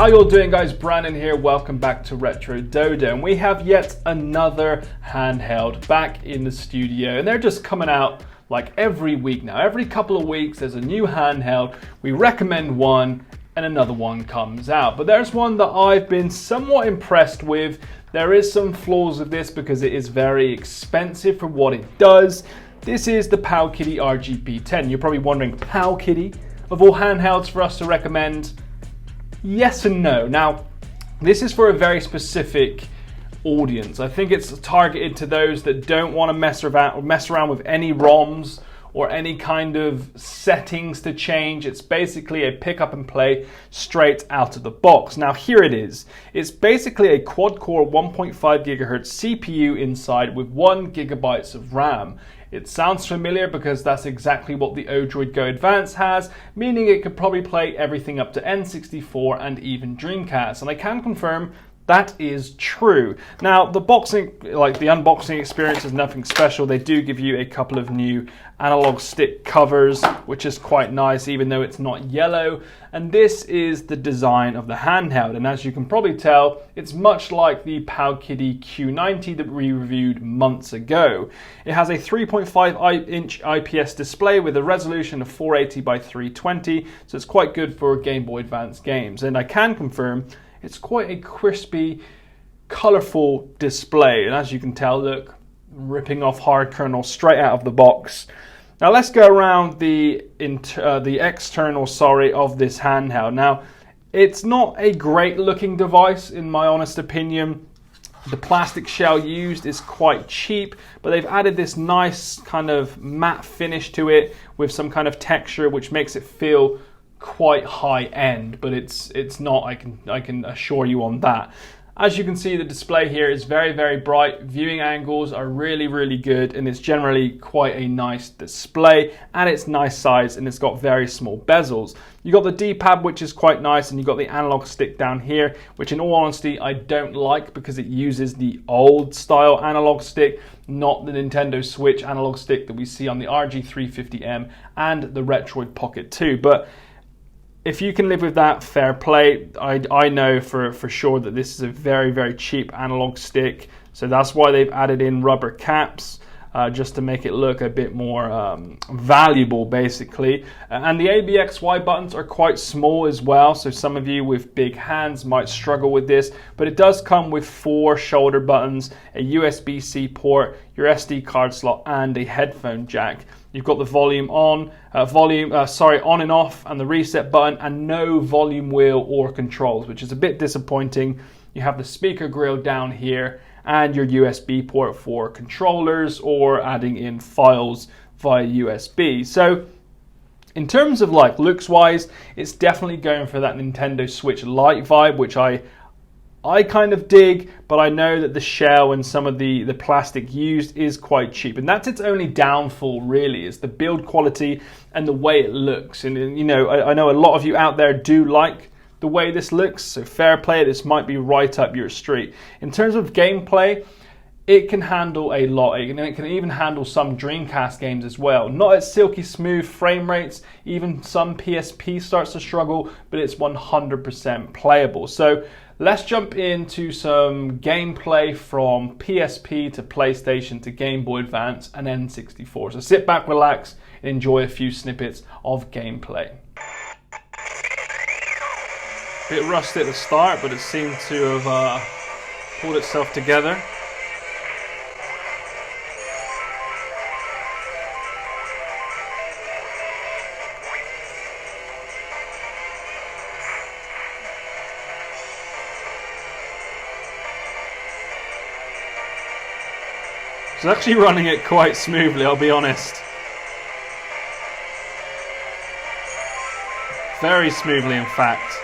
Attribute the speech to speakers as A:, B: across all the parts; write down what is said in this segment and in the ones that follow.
A: How you all doing, guys? Brandon here. Welcome back to Retro Dodo, and we have yet another handheld back in the studio, and they're just coming out like every week now. Every couple of weeks there's a new handheld. We recommend one and another one comes out, but there's one that I've been somewhat impressed with. There is some flaws with this because it is very expensive for what it does. This is the Powkiddy RGB10. You're probably wondering, Powkiddy? Of all handhelds for us to recommend? Yes and no. Now, this is for a very specific audience. I think it's targeted to those that don't want to mess around with any ROMs or any kind of settings to change. It's basically a pick up and play straight out of the box. Now here it is. It's basically a quad-core 1.5 gigahertz CPU inside with 1 gigabytes of RAM. It sounds familiar because that's exactly what the Odroid Go Advance has, meaning it could probably play everything up to N64 and even Dreamcast, and I can confirm that is true. Now, the unboxing experience is nothing special. They do give you a couple of new analog stick covers, which is quite nice, even though it's not yellow. And this is the design of the handheld. And as you can probably tell, it's much like the Powkiddy Q90 that we reviewed months ago. It has a 3.5-inch IPS display with a resolution of 480 by 320, so it's quite good for Game Boy Advance games. And I can confirm it's quite a crispy, colorful display. And as you can tell, look, ripping off hard kernel straight out of the box. Now let's go around the external of this handheld. Now, it's not a great looking device in my honest opinion. The plastic shell used is quite cheap, but they've added this nice kind of matte finish to it with some kind of texture which makes it feel quite high end, but it's not, I can assure you on that. As you can see, the display here is very, very bright. Viewing angles are really, really good, and it's generally quite a nice display, and it's nice size, and it's got very small bezels. You got the D-pad, which is quite nice, and you got the analog stick down here, which in all honesty I don't like because it uses the old style analog stick, not the Nintendo Switch analog stick that we see on the RG350M and the Retroid Pocket 2. But if you can live with that, fair play. I know for sure that this is a very, very cheap analog stick. So that's why they've added in rubber caps, just to make it look a bit more valuable, basically. And the ABXY buttons are quite small as well. So some of you with big hands might struggle with this. But it does come with 4 shoulder buttons, a USB-C port, your SD card slot, and a headphone jack. You've got the volume on and off, and the reset button, and no volume wheel or controls, which is a bit disappointing. You have the speaker grill down here and your USB port for controllers or adding in files via USB. So in terms of like looks wise, it's definitely going for that Nintendo Switch Lite vibe, which I kind of dig, but I know that the shell and some of the plastic used is quite cheap. And that's its only downfall, really, is the build quality and the way it looks. And you know, I know a lot of you out there do like the way this looks, so fair play, this might be right up your street. In terms of gameplay, it can handle a lot. It can even handle some Dreamcast games as well. Not at silky smooth frame rates, even some PSP starts to struggle, but it's 100% playable. So let's jump into some gameplay from PSP to PlayStation to Game Boy Advance and N64. So sit back, relax, and enjoy a few snippets of gameplay. A bit rusty at the start, but it seemed to have pulled itself together. It's actually running it quite smoothly, I'll be honest. Very smoothly, in fact.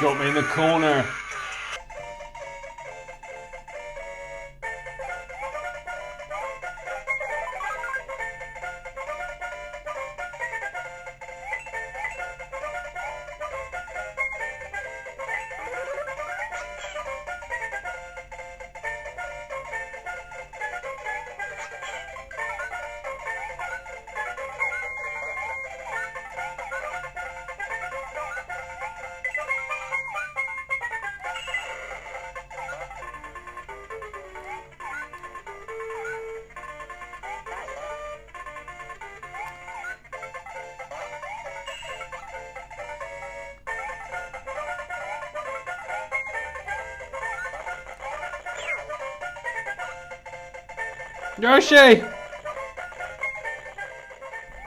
A: got me in the corner. Yoshi!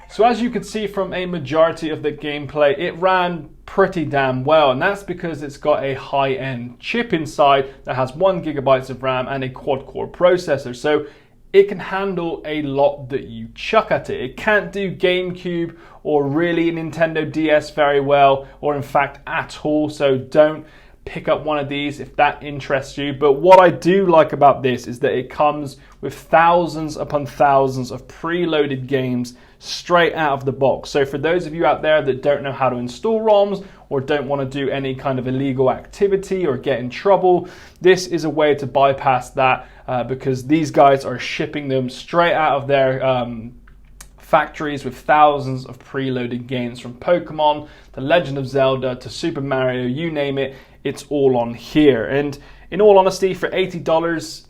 A: So as you can see from a majority of the gameplay, it ran pretty damn well, and that's because it's got a high-end chip inside that has 1 GB of RAM and a quad-core processor, so it can handle a lot that you chuck at it. It can't do GameCube or really Nintendo DS very well, or in fact at all, so don't pick up one of these if that interests you. But what I do like about this is that it comes with thousands upon thousands of preloaded games straight out of the box. So for those of you out there that don't know how to install ROMs or don't want to do any kind of illegal activity or get in trouble, this is a way to bypass that because these guys are shipping them straight out of their factories with thousands of preloaded games, from Pokemon to Legend of Zelda to Super Mario, you name it, it's all on here. And in all honesty, for $80,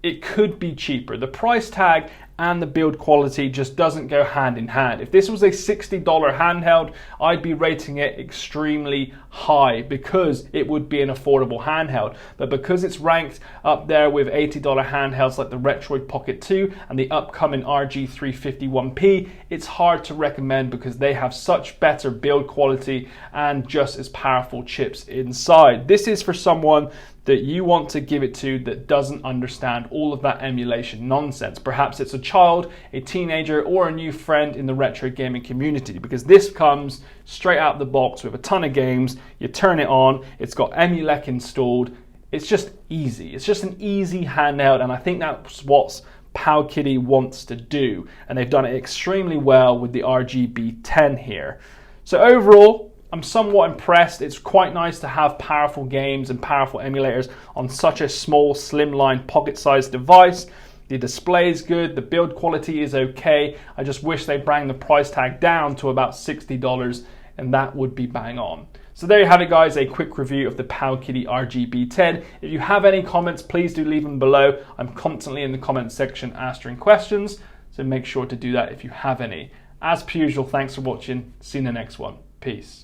A: it could be cheaper. The price tag and the build quality just doesn't go hand in hand. If this was a $60 handheld, I'd be rating it extremely high because it would be an affordable handheld. But because it's ranked up there with $80 handhelds like the Retroid Pocket 2 and the upcoming RG351P, it's hard to recommend because they have such better build quality and just as powerful chips inside. This is for someone that you want to give it to that doesn't understand all of that emulation nonsense. Perhaps it's a child, a teenager, or a new friend in the retro gaming community, because this comes straight out of the box with a ton of games. You turn it on, it's got Emulec installed. It's just easy. It's just an easy handheld, and I think that's what Powkiddy wants to do, and they've done it extremely well with the RGB10 here. So overall, I'm somewhat impressed. It's quite nice to have powerful games and powerful emulators on such a small, slimline, pocket-sized device. The display is good, the build quality is okay. I just wish they bring the price tag down to about $60, and that would be bang on. So there you have it, guys, a quick review of the Powkiddy RGB10. If you have any comments, please do leave them below. I'm constantly in the comment section answering questions, so make sure to do that if you have any. As per usual, thanks for watching. See you in the next one. Peace.